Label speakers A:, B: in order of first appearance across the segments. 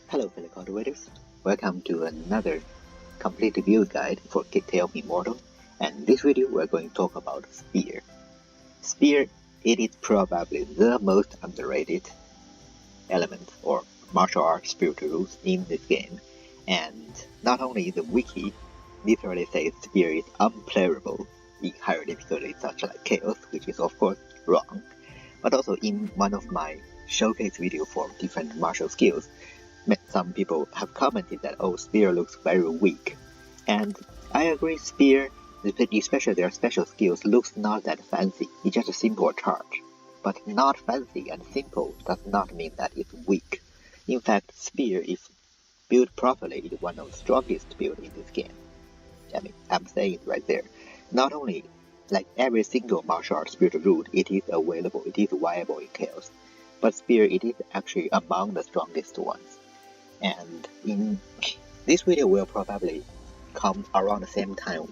A: Hello fellow cultivators, welcome to another complete build guide for Kicktail Immortal, and this video we're going to talk about Spear. Spear, it is probably the most underrated element or martial arts spiritual rules in this game, and not only the wiki literally says Spear is unplayable in higher difficulties such like Chaos, which is of course wrong, but also in one of my showcase videos for different martial skills, some people have commented that, oh, Spear looks very weak. And I agree, Spear, especially their special skills, looks not that fancy. It's just a simple charge. But not fancy and simple does not mean that it's weak. In fact, Spear, if built properly, is one of the strongest builds in this game. I mean, I'm saying it right there. Not only, like every single martial arts spiritual route, it is available, it is viable in Chaos. But Spear, it is actually among the strongest ones. And in this video will probably come around the same time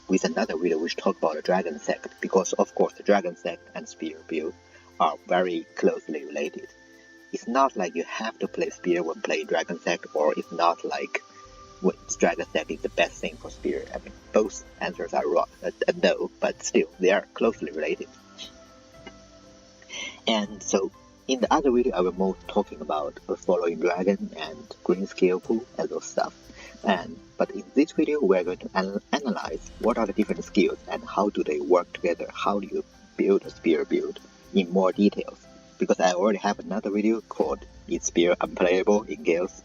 A: with another video which talk about the Dragon Sect, because of course the Dragon Sect and Spear build are very closely related. It's not like you have to play Spear when playing Dragon Sect, or it's not like when Dragon Sect is the best thing for Spear. I mean, both answers are wrong, no, but still they are closely related. And so in the other video, I will more talking about the following dragon and green skill pool and those stuff. But in this video, we are going to analyze what are the different skills and how do they work together. How do you build a Spear build in more details? Because I already have another video called "Is Spear Unplayable in Chaos?"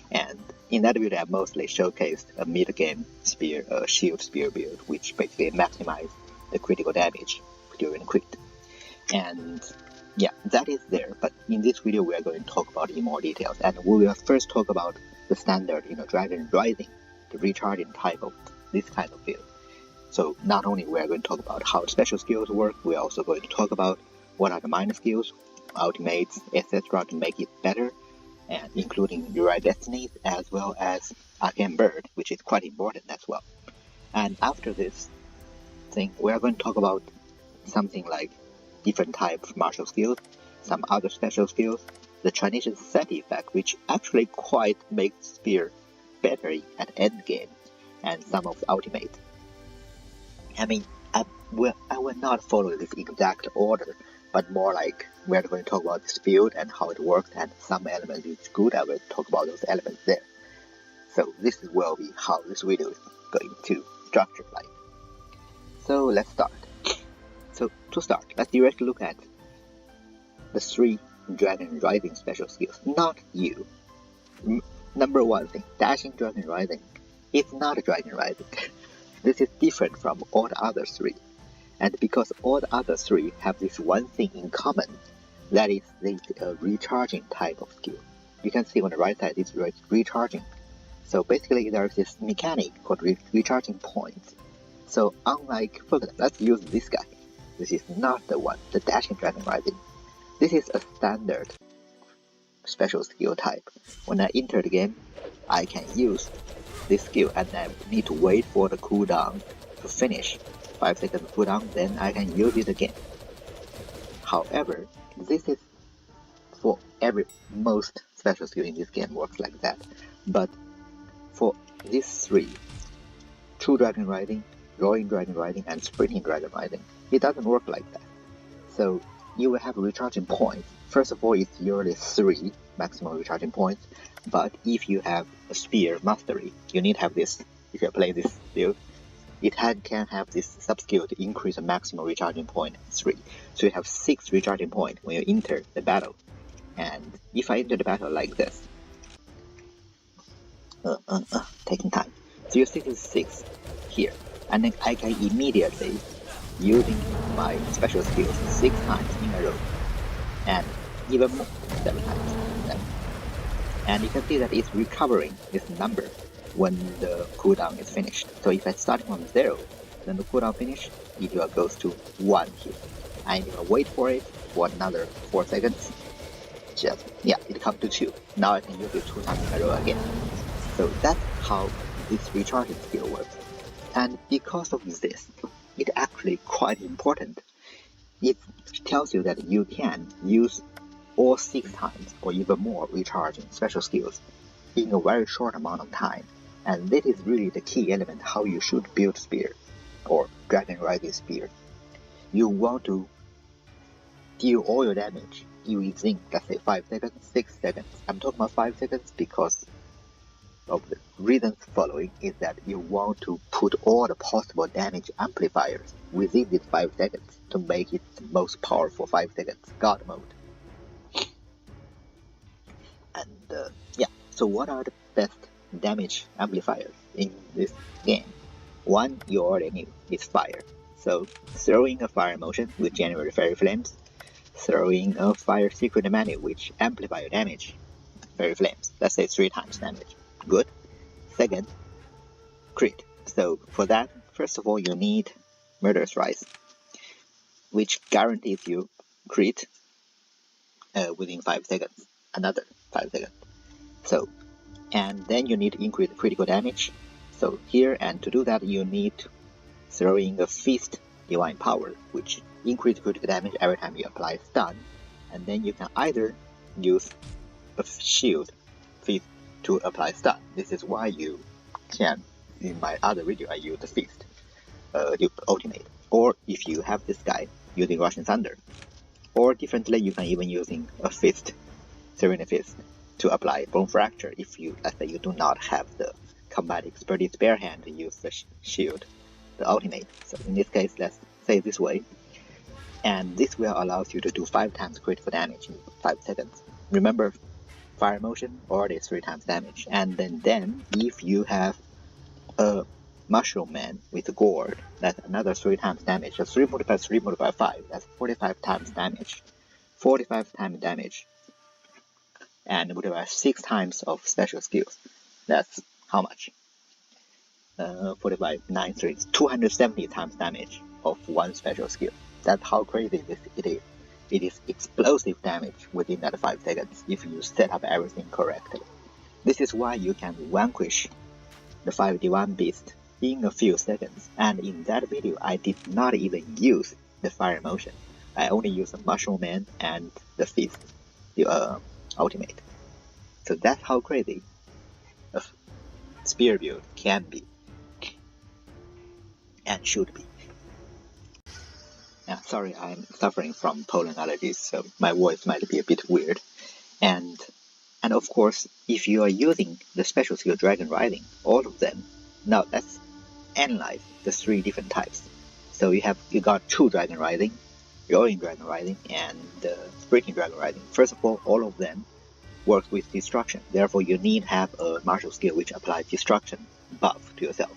A: And in that video, I mostly showcased a mid-game Spear, shield Spear build, which basically maximizes the critical damage during crit. And yeah, that is there, but in this video we are going to talk about in more details, and we will first talk about the standard, Dragon Rising, the recharging type of this kind of build. So not only we are going to talk about how special skills work, we are also going to talk about what are the minor skills, ultimates, etc. to make it better, and including Uri Destinies as well as Arcane Bird, which is quite important as well. And after this thing, we are going to talk about something like different types of martial skills, some other special skills, the transition set effect, which actually quite makes Spear better at end game, and some of the ultimate. I mean, I will not follow this exact order, but more like we are going to talk about this build and how it works, and some elements which is good, I will talk about those elements there. So this will be how this video is going to structure like. So let's start. So to start, let's directly look at the 3 Dragon Rising special skills. Not you. Number 1 thing, Dashing Dragon Rising. It's not a Dragon Rising. This is different from all the other 3. And because all the other 3 have this one thing in common, that is the recharging type of skill. You can see on the right side it's recharging. So basically there is this mechanic called recharging points. So unlike, let's use this guy. This is not the one, the Dashing Dragon Rising. This is a standard special skill type. When I enter the game, I can use this skill and I need to wait for the cooldown to finish. 5 seconds cooldown, then I can use it again. However, this is for most special skill in this game works like that. But for these 3, True Dragon Rising, Roaring Dragon Rising, and Sprinting Dragon Rising, it doesn't work like that. So you will have recharging points. First of all, it's usually 3 maximum recharging points, but if you have a Spear Mastery, you need to have this. If you play this build, it can have this sub-skill to increase the maximum recharging point 3. So you have 6 recharging points when you enter the battle. And if I enter the battle like this, taking time. So you see this 6 here, and then I can immediately using my special skills 6 times in a row, and even more, 7 times. And you can see that it's recovering this number when the cooldown is finished. So if I start from 0, then the cooldown finish, it will goes to 1 here. And you will wait for it for another 4 seconds. It comes to 2. Now I can use it 2 times in a row again. So that's how this recharging skill works. And because of this, it's actually quite important. It tells you that you can use or 6 times or even more recharging special skills in a very short amount of time. And that is really the key element how you should build spear or dragon riding spear. You want to deal all your damage within, let's say, 5 seconds, 6 seconds. I'm talking about 5 seconds because of the reasons following is that you want to put all the possible damage amplifiers within these 5 seconds to make it the most powerful 5 seconds God mode. And yeah, so what are the best damage amplifiers in this game? One you already knew is fire. So throwing a fire motion will generate fairy flames. Throwing a fire secret menu which amplify your damage, fairy flames, let's say 3 times damage. Good. Second, crit. So for that, first of all, you need Murderous Rise, which guarantees you crit within 5 seconds, another 5 seconds. So, and then you need to increase critical damage. So here, and to do that, you need throwing a Feast Divine Power, which increases critical damage every time you apply stun. And then you can either use a shield Feast to apply stun. This is why you can, in my other video, I use the Feast, ultimate. Or if you have this guy, using Russian Thunder. Or differently, you can even using a Fist, Serena Fist, to apply Bone Fracture if you, let's say, you do not have the combat expertise spare hand to use the shield, the ultimate. So in this case, let's say this way. And this will allow you to do 5 times critical damage in 5 seconds. Remember, fire motion already 3 times damage. And then if you have a Mushroom Man with a Gourd, that's another 3 times damage. So 3 multiplied 3 multiplied 5, that's 45 times damage. 45 times damage. And multiply 6 times of special skills. That's how much? 45, 9, 3, 270 times damage of 1 special skill. That's how crazy it is. It is explosive damage within that 5 seconds if you set up everything correctly. This is why you can vanquish the 5 Divine Beast in a few seconds. And in that video, I did not even use the fire motion. I only used the Mushroom Man and the Feast, the ultimate. So that's how crazy a spear build can be and should be. Yeah, sorry, I'm suffering from pollen allergies, so my voice might be a bit weird. And of course, if you are using the special skill Dragon Riding, all of them, now let's analyze the 3 different types. So you got True Dragon Riding, Rolling Dragon Riding, and Breaking Dragon Riding. First of all of them work with destruction. Therefore, you need to have a martial skill which applies destruction buff to yourself.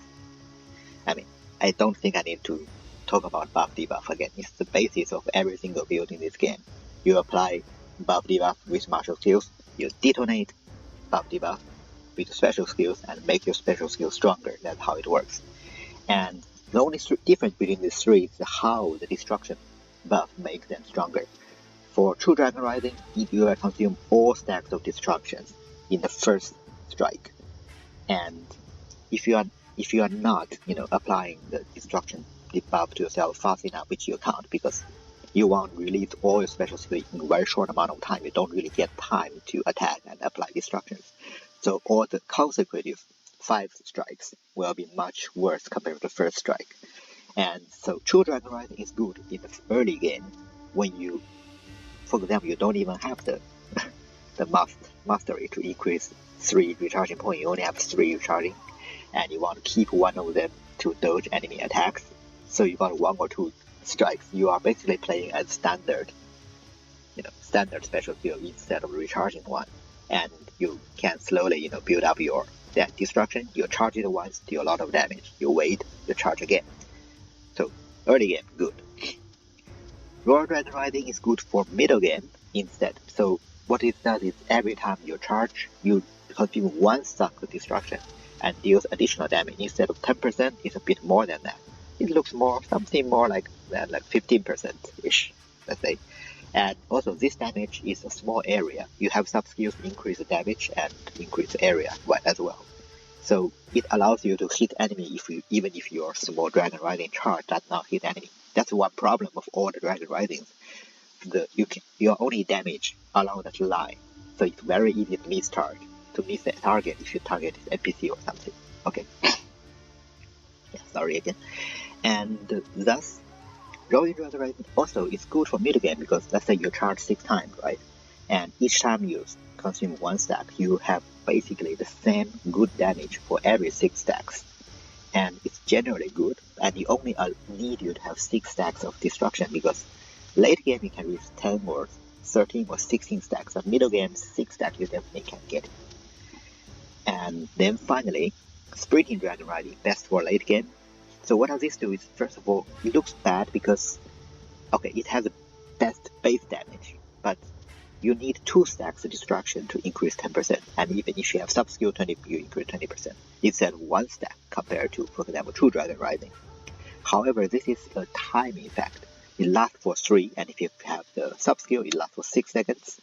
A: I mean, I don't think I need to talk about buff debuff again. It's the basis of every single build in this game. You apply buff debuff with martial skills, you detonate buff debuff with special skills and make your special skills stronger. That's how it works. And the only difference between these 3 is how the destruction buff makes them stronger. For True Dragon Riding, you will consume all stacks of destructions in the first strike. And if you are not, applying the destruction debuff to yourself fast enough, which you can't because you want to release all your special skills in a very short amount of time. You don't really get time to attack and apply destructions. So all the consecutive 5 strikes will be much worse compared to the first strike. And so True Dragon Riding is good in the early game when you, for example, you don't even have the mastery to increase 3 recharging points. You only have 3 recharging, and you want to keep one of them to dodge enemy attacks. So you got 1 or 2 strikes. You are basically playing as standard special skill instead of recharging one, and you can slowly, build up your destruction. You charge it once, deal a lot of damage. You wait, you charge again. So early game, good. Royal Dragon Riding is good for middle game instead. So what it does is every time you charge, you consume 1 stack of destruction and deals additional damage. Instead of 10%, it's a bit more than that. It looks something more like that, like 15%-ish, let's say. And also this damage is a small area. You have sub skills increase the damage and increase the area as well. So it allows you to hit enemy even if your small Dragon Riding charge does not hit enemy. That's one problem of all the Dragon Ridings. your only damage along that line, so it's very easy to miss the target if you target NPC or something. Okay. Yeah, sorry again. And thus, rolling Dragon Rising also is good for middle game because let's say you charge 6 times, right? And each time you consume 1 stack, you have basically the same good damage for every 6 stacks. And it's generally good, and you only need you to have 6 stacks of destruction because late game you can reach 10 or 13 or 16 stacks, but middle game 6 stacks you definitely can get it. And then finally, Sprinting Dragon Riding, best for late game. So what does this do is, first of all, it looks bad because, okay, it has the best base damage, but you need 2 stacks of destruction to increase 10%, and even if you have sub-skill 20, you increase 20%, instead of 1 stack compared to, for example, True Dragon Rising. However, this is a time effect. It lasts for 3, and if you have the sub-skill, it lasts for 6 seconds.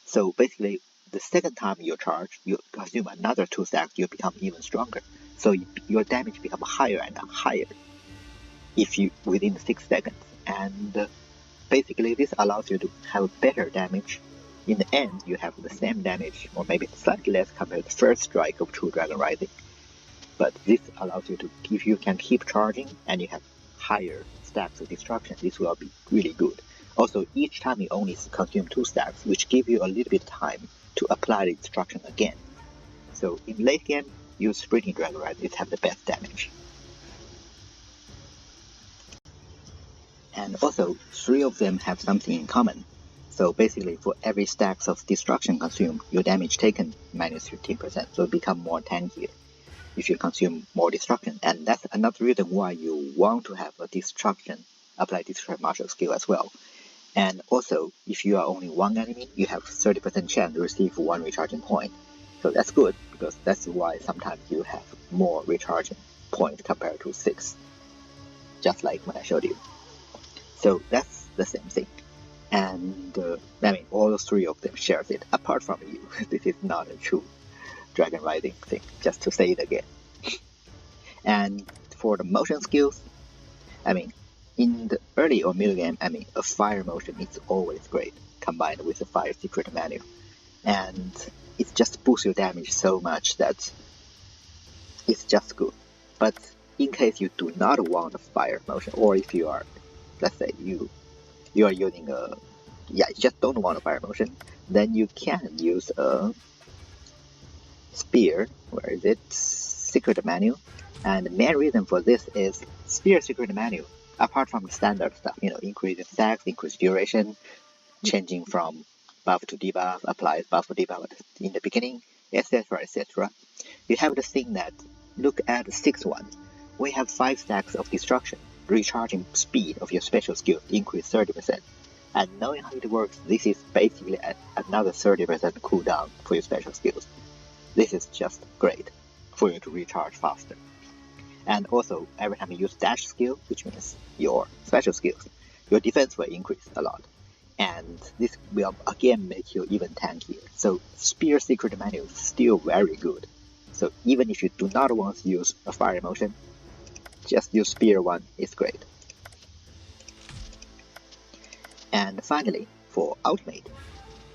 A: So basically, the second time you charge, you consume another 2 stacks, you become even stronger. So your damage becomes higher and higher if you within 6 seconds. And basically, this allows you to have better damage. In the end, you have the same damage, or maybe slightly less compared to the first strike of True Dragon Rising. But this allows you to, if you can keep charging and you have higher stacks of destruction, this will be really good. Also, each time you only consume 2 stacks, which give you a little bit of time to apply the destruction again. So in late game, use Sprinting Dragon Rising, it have the best damage. And also, 3 of them have something in common. So basically, for every stacks of destruction consumed, your damage taken minus 15%, so it becomes more tankier if you consume more destruction. And that's another reason why you want to have a apply destruction martial skill as well. And also, if you are only 1 enemy, you have 30% chance to receive 1 recharging point. So that's good, because that's why sometimes you have more recharging points compared to 6, just like what I showed you. So that's the same thing. And I mean, all 3 of them shares it, apart from you. This is not a true Dragon Rising thing, just to say it again. And for the motion skills, I mean, in the early or middle game, I mean, a fire motion is always great, combined with a fire secret menu. And it just boosts your damage so much that it's just good. But in case you do not want a fire motion, or if you are, let's say you are using you just don't want a fire motion, then you can use a spear, where is it, secret menu. And the main reason for this is spear secret menu, apart from the standard stuff, increasing stacks, increase duration, changing from buff to debuff, applies buff to debuff in the beginning, etc, etc. You have the thing that, look at the 6th one, we have 5 stacks of destruction, recharging speed of your special skills increase 30%. And knowing how it works, this is basically another 30% cooldown for your special skills. This is just great for you to recharge faster. And also, every time you use dash skill, which means your special skills, your defense will increase a lot. And this will again make you even tankier. So Spear Secret Menu is still very good. So even if you do not want to use a fire motion, just use Spear one, it's great. And finally, for Ultimate,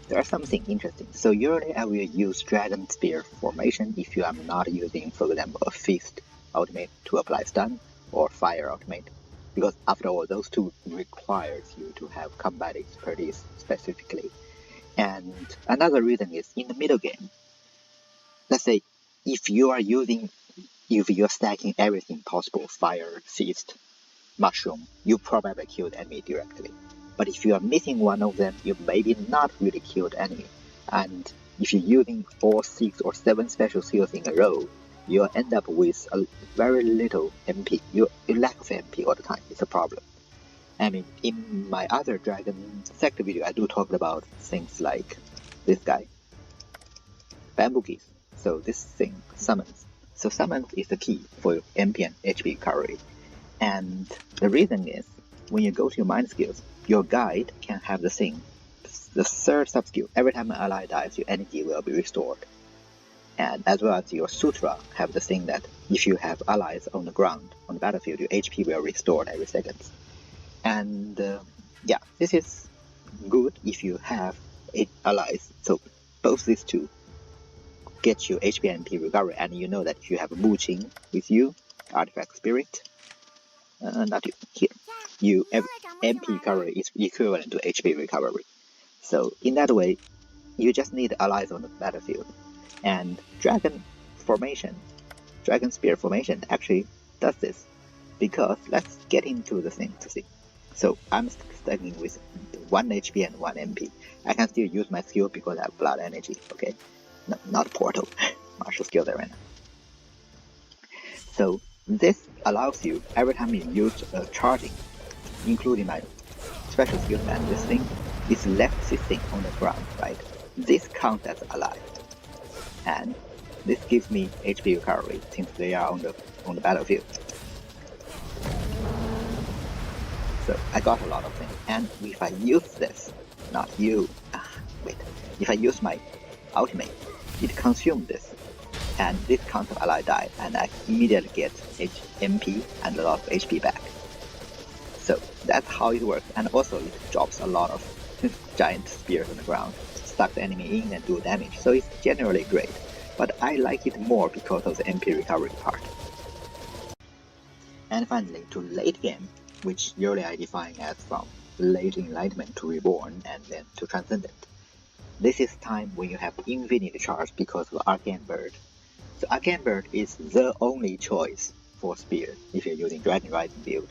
A: there is something interesting. So usually I will use Dragon Spear formation if you are not using, for example, a Fist Ultimate to apply stun, or Fire Ultimate, because after all, those 2 requires you to have combat expertise specifically. And another reason is, in the middle game, let's say if you are stacking everything possible, Fire, Fist, Mushroom, you probably kill the enemy directly. But if you are missing one of them, you maybe not really kill the enemy. And if you're using all 6 or 7 special skills in a row, you'll end up with a very little MP. You lack of MP all the time. It's a problem. I mean, in my other Dragon Sector video, I do talk about things like this guy, Bamboo Geese. So this thing, Summons. So Summons is the key for your MP and HP recovery. And the reason is, when you go to your mind skills, your guide can have the thing, the 3rd sub-skill. Every time an ally dies, your energy will be restored. And as well as your Sutra have the thing that if you have allies on the ground, on the battlefield, your HP will restore every second. And yeah, this is good if you have 8 allies. So both these two get you HP and MP recovery, and you know that if you have Muqing with you, Artifact Spirit, not you, here, you have MP recovery is equivalent to HP recovery. So in that way, you just need allies on the battlefield. And Dragon Spear formation actually does this, because let's get into the thing to see. So I'm sticking with 1 HP and 1 MP. I can still use my skill because I have blood energy, okay? No, not portal, martial skill there right now. So this allows you, every time you use charging, including my special skill, and this thing is left sitting on the ground, right? This counts as alive, and this gives me HP recovery since they are on the battlefield. So I got a lot of things, and if I use this, if I use my ultimate, it consumes this, and this counts ally die, and I immediately get MP and a lot of HP back. So that's how it works, and also it drops a lot of giant spears on the ground, suck the enemy in and do damage, so it's generally great, but I like it more because of the MP recovery part. And finally, to late game, which usually I define as from late enlightenment to reborn and then to transcendent. This is time when you have infinite charge because of Arcane Bird. So Arcane Bird is the only choice for spear if you're using Dragon Rising build.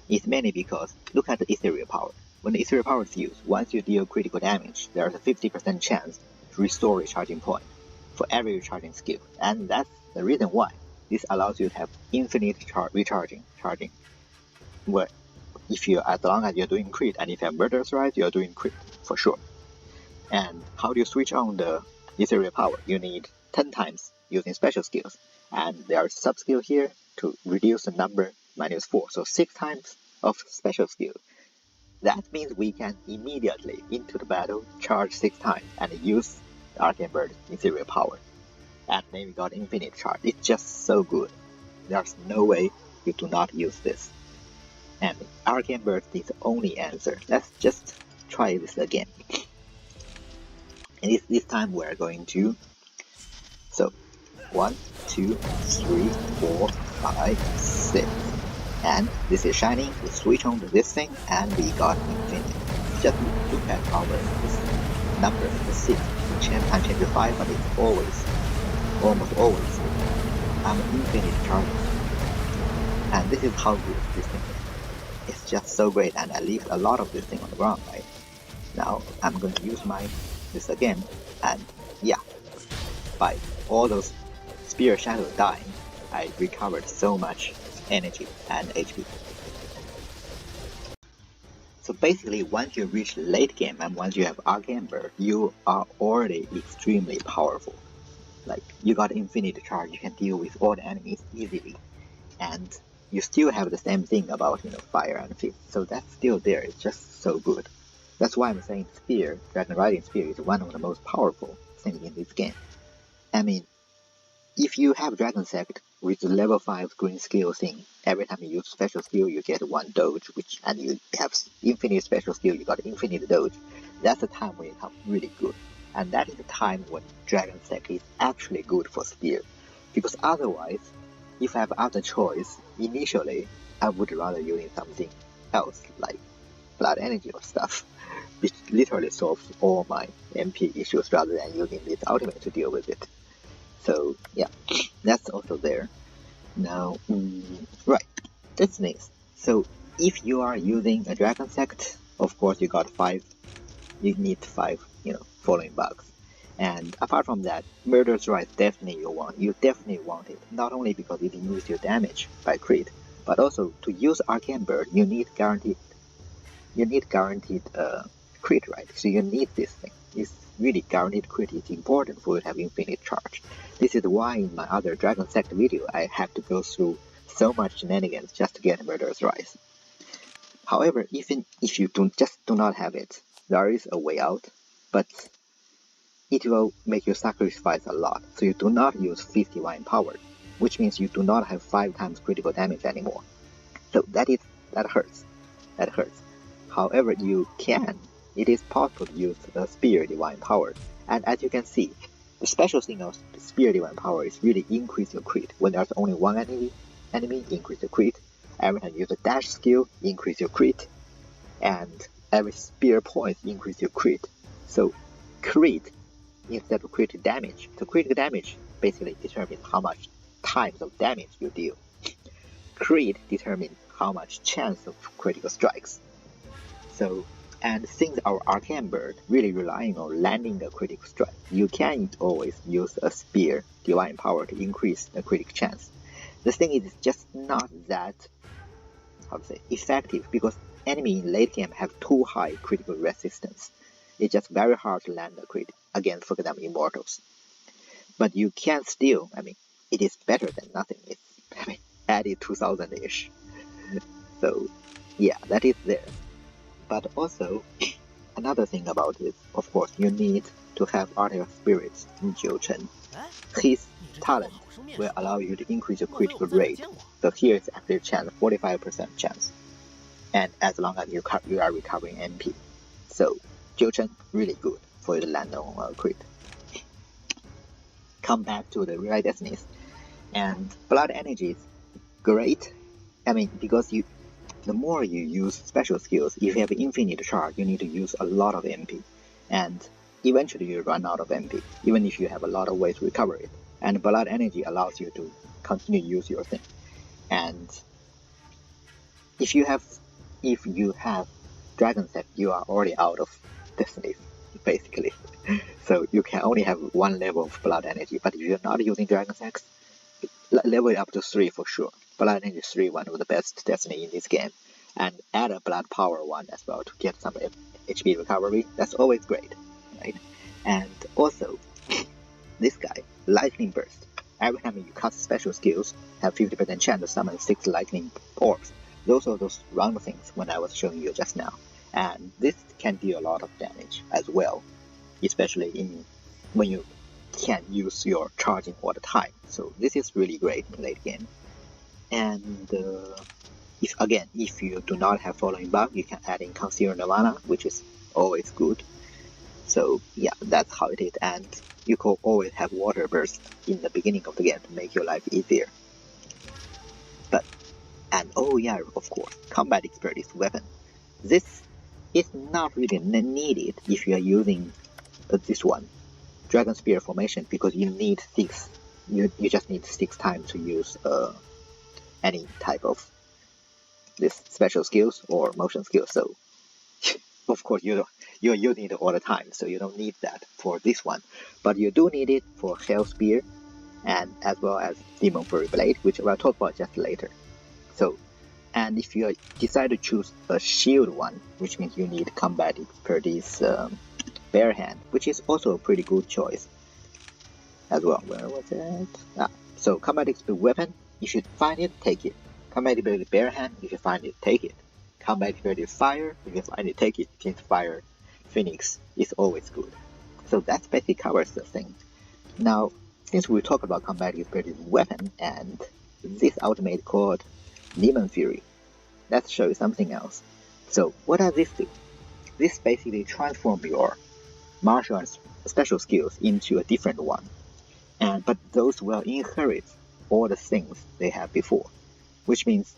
A: It's mainly because, look at the Ethereal Power. When the Ethereal Power is used, once you deal critical damage, there's a 50% chance to restore recharging point for every recharging skill, and that's the reason why this allows you to have infinite recharging. Where if you, as long as you're doing crit, and if you have Murderous Rise, you're doing crit for sure. And how do you switch on the Ethereal Power? You need 10 times using special skills, and there is sub skill here to reduce the number -4, so 6 times of special skill. That means we can immediately into the battle charge 6 times and use the Arcane Bird Ethereal Power, and then we got infinite charge. It's just so good. There's no way you do not use this. And Arcane Bird is the only answer. Let's just try this again. And this time we're going to, so 1, 2, 3, 4, 5, 6, and this is shining. We switch on to this thing and we got infinite. Just look at our this number, the 6. I change to 5, but it's almost always I'm infinite charging. And this is how good this thing is. It's just so great, and I leave a lot of this thing on the ground, right? Now I'm going to use this again, and yeah, by all those spear shadow dying, I recovered so much energy and HP. So basically, once you reach late game and once you have Arcane Bird, you are already extremely powerful. Like, you got infinite charge, you can deal with all the enemies easily, and you still have the same thing about, fire and fist, so that's still there. It's just so good. That's why I'm saying Spear, Dragon Riding Spear, is one of the most powerful things in this game. I mean, if you have Dragon Sect with the level 5 green skill thing, every time you use special skill you get 1 dodge, and you have infinite special skill, you got infinite dodge. That's the time when it becomes really good. And that is the time when Dragon Sect is actually good for Spear. Because otherwise, if I have other choice, initially I would rather using something else like blood energy or stuff, which literally solves all my MP issues rather than using this ultimate to deal with it. So yeah, that's also there. Now, right, that's next. So if you are using a Dragon Sect, of course you need 5, following bugs. And apart from that, Murderous Rise you definitely want it. Not only because it removes your damage by crit, but also to use Arcane Bird, you need guaranteed crit, right? So you need this thing. It's really guaranteed crit. It's important for you to have infinite charge. This is why in my other Dragon Sect video I have to go through so much shenanigans just to get Murderous Rise. However, even if you do not have it, there is a way out, but it will make you sacrifice a lot. So you do not use 51 Empowered, which means you do not have 5 times critical damage anymore. So that hurts. However, you can it is possible to use a Spear Divine Power. And as you can see, the special thing of Spear Divine Power is really increase your crit. When there's only one enemy, increase your crit. Every time you use a dash skill, increase your crit. And every spear point increase your crit. So crit instead of critical damage. So critical damage basically determines how much times of damage you deal. Crit determines how much chance of critical strikes. So, and since our Arcane bird really relying on landing a critical strike, you can always use a Spear Divine Power to increase the critical chance. The thing is just not that, effective, because enemy in late game have too high critical resistance. It's just very hard to land a crit against, for example, Immortals. But you can still, it is better than nothing. It's, added 2000-ish. So, yeah, that is there. But also, another thing about it, of course, you need to have Artifact Spirits in Jiuchen. His talent will allow you to increase your critical rate. So here is actually a chance, 45% chance. And as long as you are recovering MP. So, Jiuchen, really good for you to land on a crit. Come back to the Real Destinies. And Blood Energy is great. Because the more you use special skills, if you have infinite charge, you need to use a lot of MP. And eventually you run out of MP, even if you have a lot of ways to recover it. And Blood Energy allows you to continue to use your thing. And if you have Dragon Set, you are already out of Destinies, basically. So you can only have one level of Blood Energy. But if you're not using Dragon Sex, level it up to 3 for sure. Blood Energy 3, one of the best Destiny in this game. And add a Blood Power one as well to get some HP recovery. That's always great, right? And also, this guy, Lightning Burst. Every time you cast special skills, have 50% chance to summon 6 lightning orbs. Those are those round things when I was showing you just now. And this can deal a lot of damage as well, especially when you can't use your charging all the time. So this is really great in late game. And if you do not have following bug, you can add in Conceal Nirvana, which is always good. So yeah, that's how it is. And you could always have Water Burst in the beginning of the game to make your life easier. Oh yeah, of course, Combat Expertise weapon. This is not really needed if you are using this one, Dragon Spear formation, because you need 6. You just need 6 times to use any type of this special skills or motion skills. So of course you're using it all the time, so you don't need that for this one. But you do need it for Hellspear and as well as Demon Fury Blade, which we'll talk about just later. So, and if you decide to choose a shield one, which means you need Combat Expertise Bare Hand, which is also a pretty good choice as well. Where was it? So Combat Expertise Weapon, if you find it, take it. Combat Expertise Bare Hand, if you find it, take it. Combat Expertise Fire, if you find it, take it. Since Fire Phoenix is always good. So that basically covers the thing. Now, since we talk about Combat Expertise Weapon and this ultimate called Demon Fury, let's show you something else. So what does this do? This basically transforms your martial arts special skills into a different one, but those will inherit all the things they have before, which means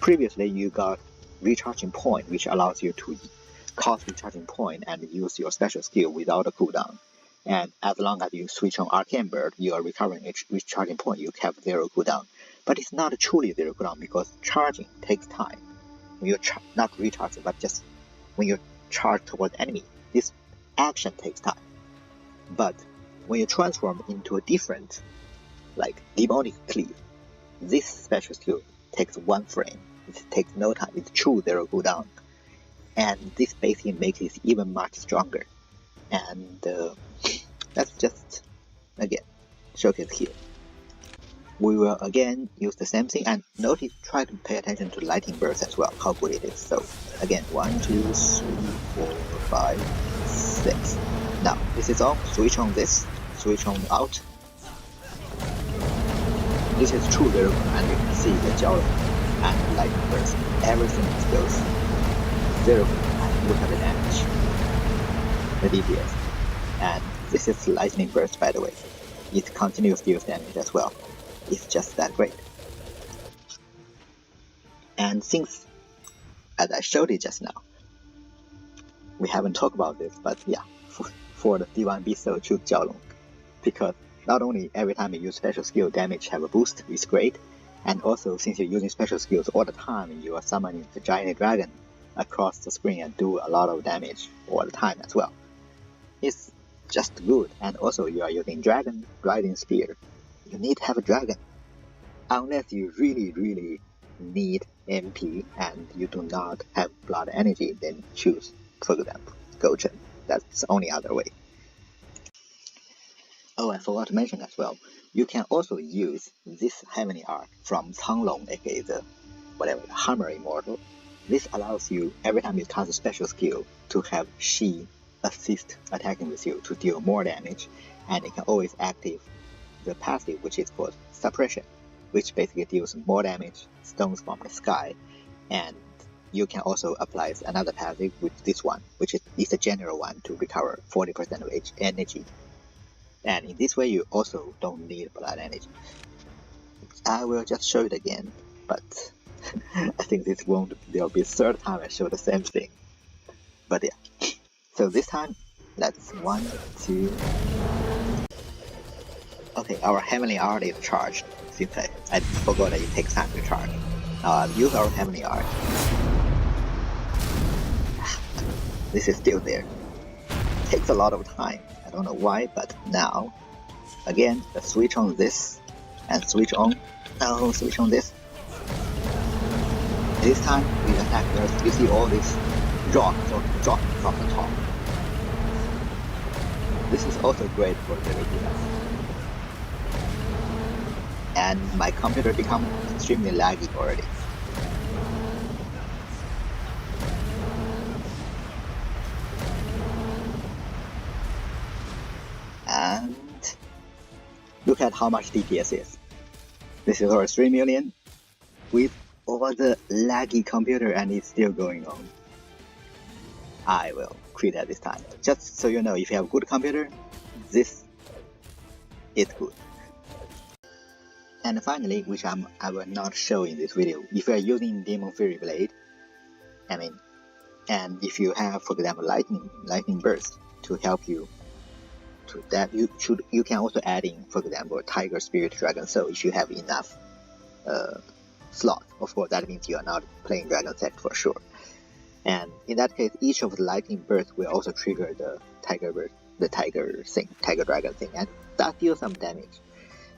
A: previously you got recharging point, which allows you to cost recharging point and use your special skill without a cooldown. And as long as you switch on Arcane Bird, you are recovering each recharging point, you have 0 cooldown. But it's not truly 0 cooldown because charging takes time. When you're not recharging, but just when you charge towards enemy, this action takes time. But when you transform into a different, like Demonic Cleave, this special skill takes 1 frame. It takes no time. It's true 0 cooldown. And this basically makes it even much stronger. And let's just, again, showcase here. We will again use the same thing, and notice, try to pay attention to Lightning Burst as well, how good it is. So again, 1, 2, 3, 4, 5, 6. Now, this is on, switch on this, switch on out. This is true very good, and you can see the Jiao and Lightning Burst. Everything goes 0, and look at the damage. the DPS. And this is lightning burst, by the way. It continues deals damage as well. It's just that great. And since, as I showed it just now, we haven't talked about this, but yeah, for the D1 Beast, choose Jiaolong. Because not only every time you use special skill damage have a boost, it's great, and also since you're using special skills all the time, you are summoning the giant dragon across the screen and do a lot of damage all the time as well. It's just good, and also you are using dragon riding spear. You need to have a dragon. Unless you really need MP and you do not have blood energy, then choose, for example, Gochen. That's the only other way. Oh, I forgot to mention as well, you can also use this Heavenly Arc from Canglong, aka the Hammer Immortal. This allows you, every time you cast a special skill, to have she assist attacking with you to deal more damage, and it can always active the passive, which is called Suppression, which basically deals more damage, stones from the sky, and you can also apply another passive with this one, which is a general one to recover 40% of energy. And in this way you also don't need blood energy. I will just show it again, but I think there'll be a third time I show the same thing. But yeah, so this time, that's 1, 2... Okay, our Heavenly Art is charged, since I forgot that it takes time to charge. Use our Heavenly Art. This is still there. Takes a lot of time, I don't know why, but now, again, let's switch on this, and switch on this. This time, we attack first, you see all these drops drop from the top. This is also great for the DPS. And my computer become extremely laggy already. And look at how much DPS is. This is over 3 million with all the laggy computer, and it's still going on. I will quit at this time. Just so you know, if you have good computer, this is good. And finally, which I will not show in this video, if you are using Demon Fury Blade, and if you have, for example, lightning burst to help you to that, you can also add in, for example, Tiger Spirit Dragon Soul if you have enough slot. Of course, that means you are not playing Dragon Set for sure. And in that case, each of the lightning bursts will also trigger the Tiger Dragon thing, and that deals some damage.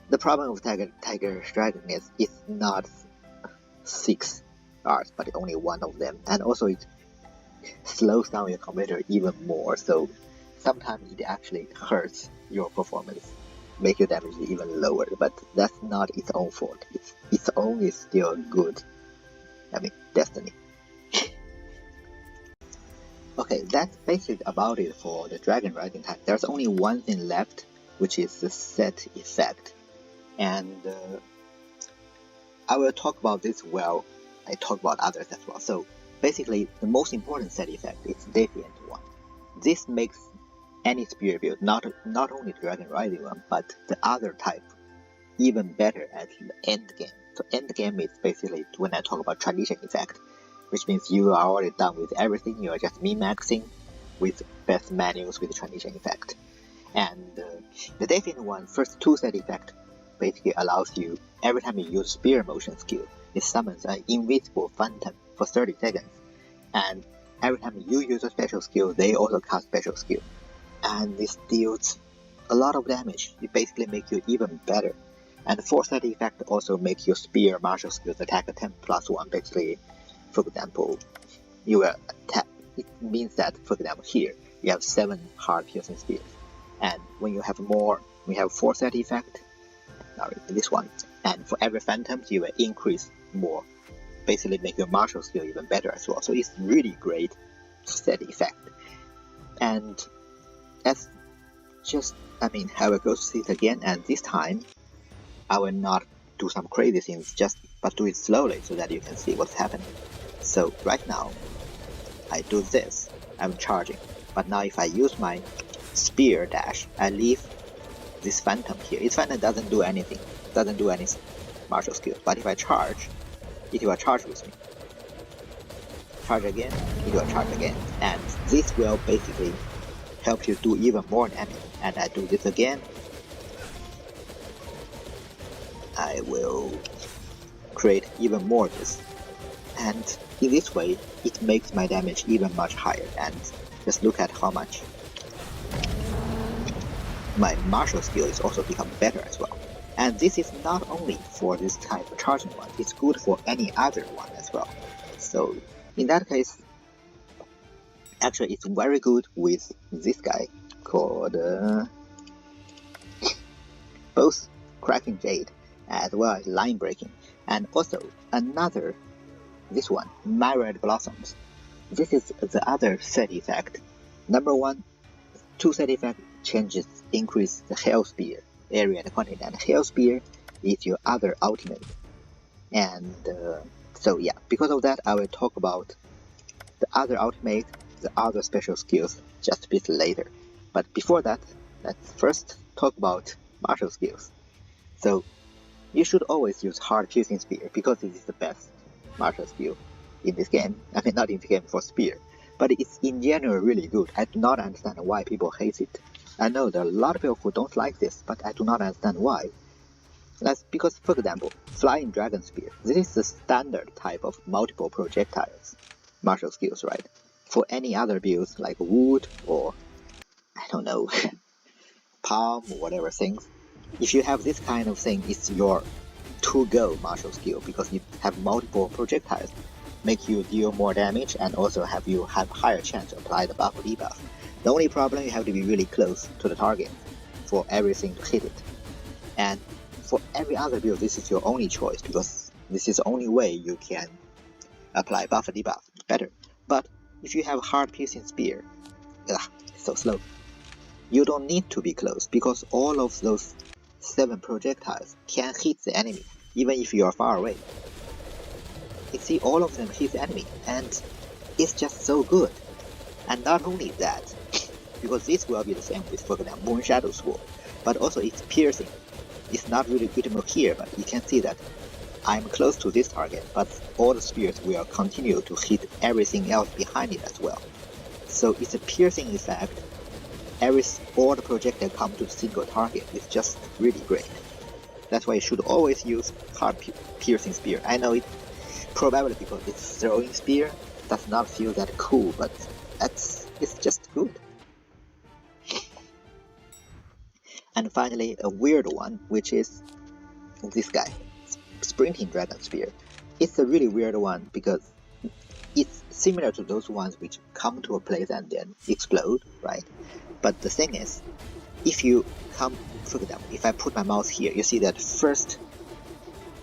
A: The problem with Tiger Dragon is it's not 6 arts, but only one of them, and also it slows down your computer even more, so sometimes it actually hurts your performance, make your damage even lower, but that's not its own fault. Its own is still good. Destiny. Okay, that's basically about it for the dragon riding type. There's only one thing left, which is the set effect. And I will talk about this while I talk about others as well. So basically, the most important set effect is Defiant one. This makes any spear build, not only the dragon riding one, but the other type, even better at the end game. So end game is basically when I talk about tradition effect, which means you are already done with everything. You are just min-maxing with best menus with tradition effect. And the Defiant one, first 2 set effect, basically allows you, every time you use spear motion skill, it summons an invisible phantom for 30 seconds. And every time you use a special skill, they also cast special skill. And this deals a lot of damage. It basically makes you even better. And the 4th set effect also makes your spear martial skills attack a 10+1. Basically, for example, you will attack. It means that, for example, here you have 7 hard piercing spears. And when you have more, we have 4th set effect. This one, and for every phantom you will increase more, basically make your martial skill even better as well. So it's really great set effect. And that's just, I will go see it again, and this time I will not do some crazy things, but do it slowly so that you can see what's happening. So right now I do this, I'm charging, But now if I use my spear dash, I leave this phantom here. Its phantom doesn't do anything, doesn't do any martial skills. But if I charge, it will charge with me. Charge again, it will charge again. And this will basically help you do even more damage. And I do this again. I will create even more of this. And in this way, it makes my damage even much higher. And just look at how much my martial skill is also become better as well. And this is not only for this type of charging one, it's good for any other one as well. So in that case, actually it's very good with this guy called both Cracking Jade as well as Line Breaking, and also another, this one, Myriad Blossoms. This is the other set effect. Number one, two set effect changes increase the Hellspear area and quantity, and Hellspear is your other ultimate. And so yeah, because of that I will talk about the other ultimate, the other special skills just a bit later. But before that, let's first talk about martial skills. So you should always use Hard Piercing Spear because it is the best martial skill in this game. I mean, not in the game for spear, but it's in general really good. I do not understand why people hate it. I know there are a lot of people who don't like this, but I do not understand why. That's because, for example, Flying Dragon Spear. This is the standard type of multiple projectiles martial skills, right? For any other builds like wood or, I don't know, palm or whatever things, if you have this kind of thing, it's your to-go martial skill because you have multiple projectiles, make you deal more damage and also have you have higher chance to apply the buff or debuff. The only problem, you have to be really close to the target for everything to hit it. And for every other build, this is your only choice because this is the only way you can apply buff or debuff better. But if you have Hard Piercing Spear, it's so slow. You don't need to be close because all of those 7 projectiles can hit the enemy even if you are far away. You see, all of them hit the enemy and it's just so good. And not only that, because this will be the same with, for example, Moon Shadow Sword, but also it's piercing. It's not really visible here, but you can see that I'm close to this target, but all the spears will continue to hit everything else behind it as well. So it's a piercing effect. All the projectiles come to a single target. It's just really great. That's why you should always use Hard Piercing Spear. I know it probably because it's throwing spear does not feel that cool, but it's just good. And finally, a weird one, which is this guy, Sprinting Dragon Spear. It's a really weird one because it's similar to those ones which come to a place and then explode, right? But the thing is, if you come, for example, if I put my mouse here, you see that first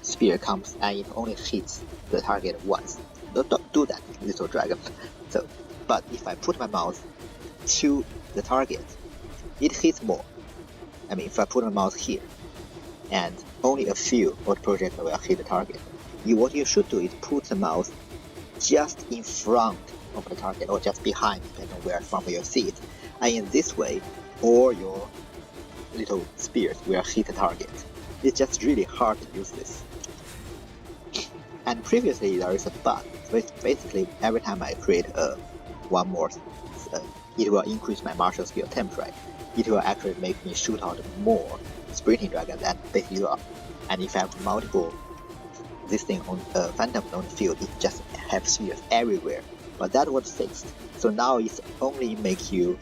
A: spear comes and it only hits the target once. Don't do that, little dragon. So, but if I put my mouse to the target, it hits more. I mean, if I put my mouse here, and only a few of the projectiles will hit the target, what you should do is put the mouse just in front of the target or just behind, depending on where from you see it. And in this way, all your little spears will hit the target. It's just really hard to use this. And previously there is a bug. So it's basically every time I create one more, it will increase my martial skill attempt, right? It will actually make me shoot out more Sprinting Dragons and pick you up. And if I have multiple this thing on phantom on the field, it just have spears everywhere. But that was fixed. So now it's only make you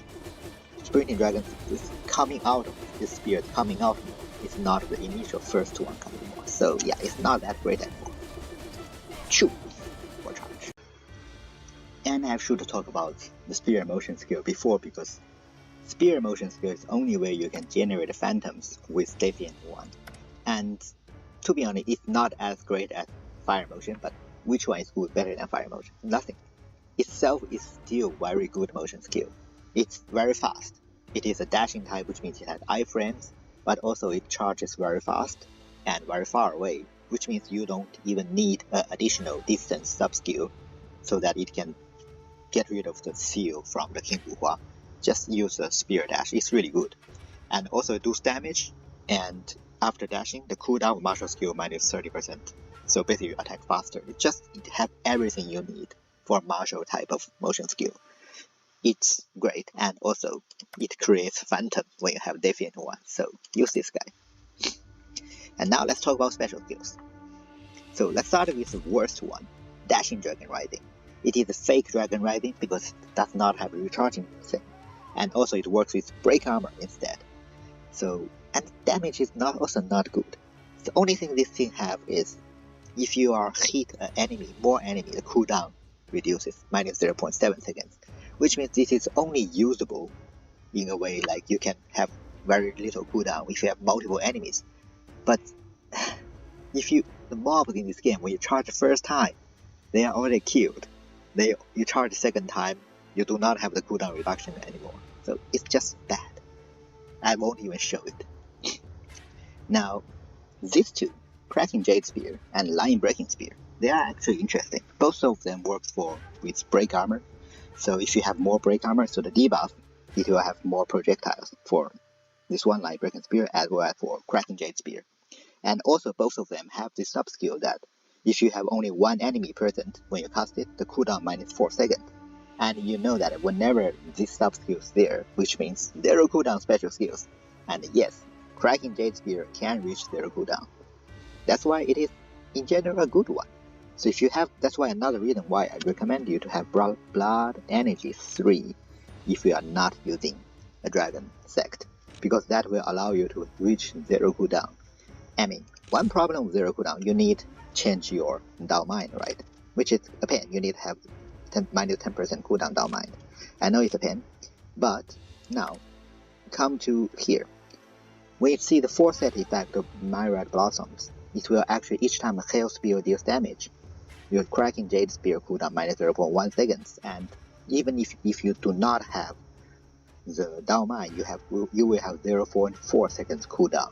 A: Sprinting Dragons is coming out of this spear coming out. It's not the initial first one coming more. So yeah, it's not that great anymore. Shoot for charge. And I should talk about the spear motion skill before, because spear motion skill is the only way you can generate phantoms with Defiant 1. And to be honest, it's not as great as fire motion, but which one is good better than fire motion? Nothing. Itself is still very good motion skill. It's very fast. It is a dashing type, which means it has iframes, but also it charges very fast and very far away, which means you don't even need an additional distance sub-skill so that it can get rid of the seal from the King Wuhua. just use a spear dash. It's really good. And also it does damage, and after dashing, the cooldown of martial skill minus 30%. So basically you attack faster. It have everything you need for martial type of motion skill. It's great, and also it creates phantom when you have Defiant one, so use this guy. And now let's talk about special skills. So let's start with the worst one, Dashing Dragon Riding. It is a fake dragon riding because it does not have a recharging thing, and also it works with break armor instead. So, and damage is also not good. The only thing this thing have is if you are hit an enemy, the cooldown reduces minus 0.7 seconds, which means this is only usable in a way like you can have very little cooldown if you have multiple enemies. But if the mobs in this game, when you charge the first time, they are already killed. You charge the second time, you do not have the cooldown reduction anymore. So it's just bad. I won't even show it. Now, these two, Cracking Jade Spear and Line Breaking Spear, they are actually interesting. Both of them work with break armor. So if you have more break armor, so the debuff, it will have more projectiles for this one Line Breaking Spear as well as for Cracking Jade Spear. And also both of them have this sub skill that if you have only one enemy present when you cast it, the cooldown minus 4 seconds. And you know that whenever this sub skill is there, which means 0 cooldown special skills. And yes, Cracking Jade Spear can reach 0 cooldown. That's why it is in general a good one. So if you have, that's why another reason why I recommend you to have Blood Energy 3 if you are not using a Dragon Sect, because that will allow you to reach 0 cooldown. I mean, one problem with 0 cooldown, you need to change your Down Mind, right? Which is a pain. You need to have minus 10% cooldown Down Mind. I know it's a pain, but now come to here. When you see the 4-set effect of Myriad Blossoms, it will actually, each time a Hellspear deals damage, your Cracking Jade Spear cooldown minus 0.1 seconds, and even if you do not have the Down Mind, you will have 0.4 seconds cooldown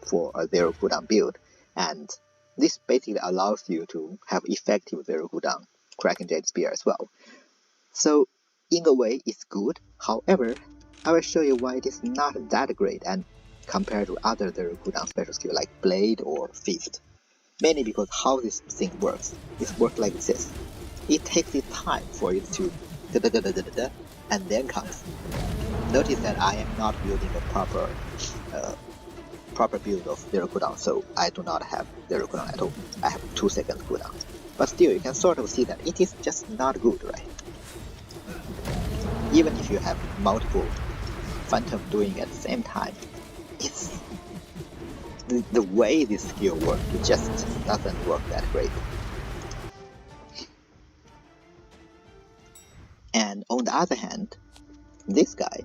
A: for a 0 cooldown build, and this basically allows you to have effective 0 cooldown Cracking Jade Spear as well. So in a way it's good, however, I will show you why it is not that great and compared to other 0 cooldown special skill like Blade or Fist. Mainly because how this thing works. It works like this. It takes its time for it to and then comes. Notice that I am not building a proper build of 0 cooldown, so I do not have 0 cooldown at all. I have 2 seconds cooldown. But still, you can sort of see that it is just not good, right? Even if you have multiple Phantom doing at the same time, it's the way this skill works, it just doesn't work that great. And on the other hand, this guy,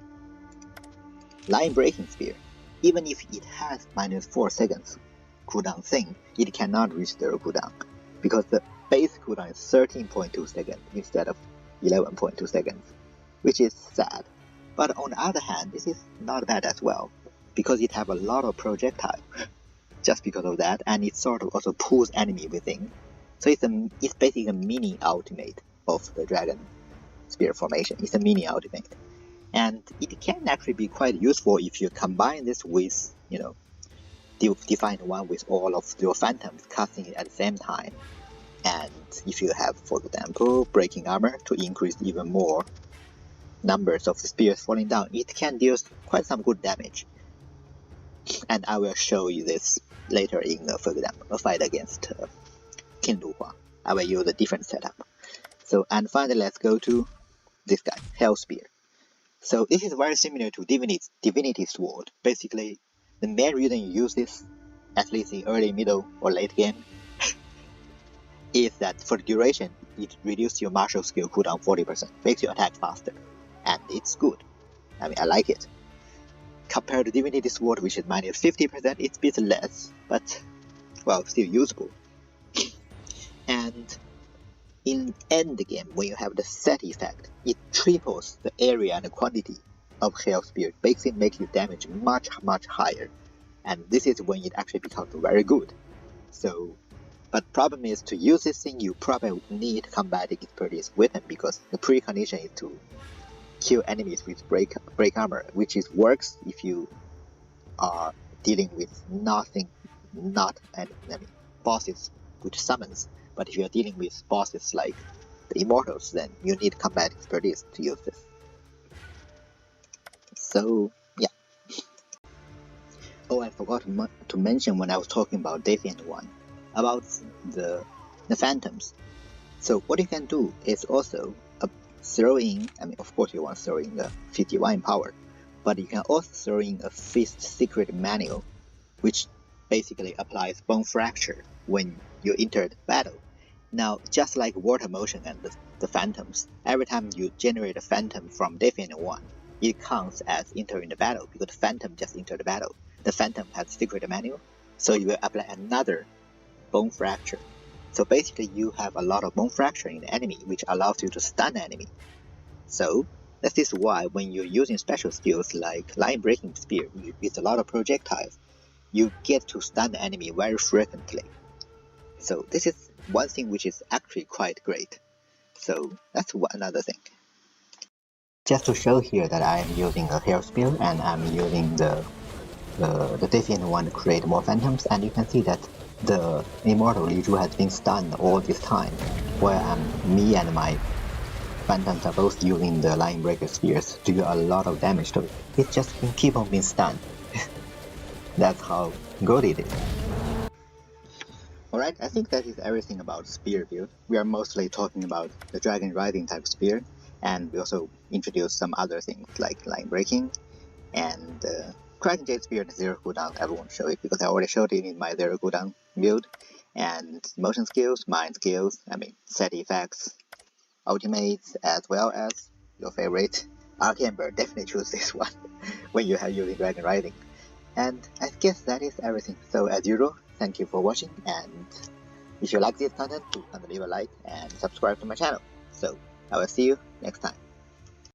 A: Line Breaking Spear, even if it has minus 4 seconds cooldown thing, it cannot reach 0 cooldown, because the base cooldown is 13.2 seconds instead of 11.2 seconds, which is sad. But on the other hand, this is not bad as well, because it have a lot of projectile, just because of that, and it sort of also pulls enemy within. So it's basically a mini ultimate of the Dragon Spear formation. It's a mini ultimate. And it can actually be quite useful if you combine this with, Defiant one with all of your Phantoms casting it at the same time. And if you have, for example, Breaking Armor to increase even more numbers of spears falling down, it can deal quite some good damage. And I will show you this later in, for example, a fight against Canglong. I will use a different setup. So, and finally, let's go to this guy, Hellspear. So this is very similar to Divinity Sword. Basically, the main reason you use this, at least in early, middle, or late game, is that for the duration, it reduces your martial skill cooldown 40%, makes you attack faster, and it's good. I mean, I like it. Compared to Divinity Sword, which is minus 50%, it's a bit less, but, well, still usable. And in endgame, when you have the set effect, it triples the area and the quantity of Hellspear, makes your damage much higher, and this is when it actually becomes very good. So, but problem is, to use this thing, you probably need combat expertise with him, because the precondition is to kill enemies with break armor, which works if you are dealing with bosses which summons. But if you are dealing with bosses like the Immortals, then you need combat expertise to use this. So yeah. Oh, I forgot to mention when I was talking about Defiant one, about the Phantoms. So what you can do is also throw in, of course you want to throw in the 51 power, but you can also throw in a Fist Secret Manual, which basically applies Bone Fracture when you enter the battle. Now, just like Water Motion and the Phantoms, every time you generate a Phantom from Defiant 1, it counts as entering the battle, because the Phantom just entered the battle. The Phantom has Secret Manual, so you will apply another Bone Fracture. So basically you have a lot of Bone Fracture in the enemy, which allows you to stun the enemy. So that is why when you're using special skills like Line-Breaking Spear with a lot of projectiles, you get to stun the enemy very frequently. So this is one thing which is actually quite great. So that's another thing. Just to show here that I am using a Hellspear and I'm using the Defiant one to create more Phantoms, and you can see that the Immortal Li Zhu has been stunned all this time, where me and my Phantoms are both using the linebreaker spears to do a lot of damage to it. It just keep on being stunned. That's how good it is. Alright, I think that is everything about spear build. We are mostly talking about the Dragon Riding type spear, and we also introduced some other things like line breaking and Kraken Jade Spear at 0 cooldown. I won't show it because I already showed it in my 0 cooldown build. And motion skills, mind skills, set effects, ultimates, as well as your favorite Arcane bird. Definitely choose this one when you have using Dragon Riding. And I guess that is everything. So as usual, thank you for watching, and if you like this content, please leave a like and subscribe to my channel. So I will see you next time.